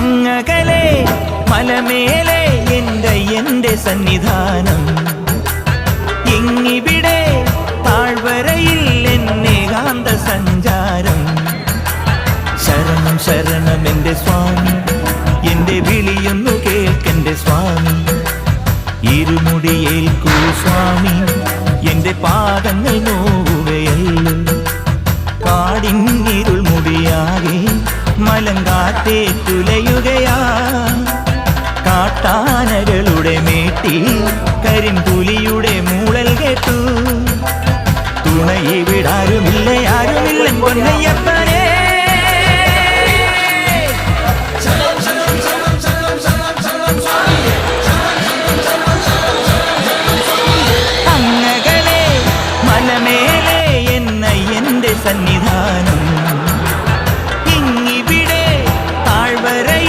അങ്ങകലെ മലമേലെ എന്റെ സന്നിധാനം, ഇങ്ങിവിടെ താഴ്വരയിൽ എന്നേകാന്ത സഞ്ചാരം. ശരണം ശരണം എൻ്റെ സ്വാമി, എൻ്റെ വിളിയൊന്നു കേൾക്കെൻ്റെ സ്വാമി. ഇരുമുടിയേൽക്കൂ സ്വാമി, എൻ്റെ പാദങ്ങൾ നോവുകയല്ലോ. കാടിന്നിരുൾ മുടിയാകെ മലങ്കാറ്റേറ്റുലയുകയാ. കാട്ടാനകളുടെ മേട്ടി കരിമ്പുലിയുടെ മൂളൽ കേട്ടു. തുണയിവിടാരുമില്ല ആരുമില്ല പൊന്നയ്യപ്പനേ. അങ്ങകലെ മലമേലെ എന്റെ സന്നിധി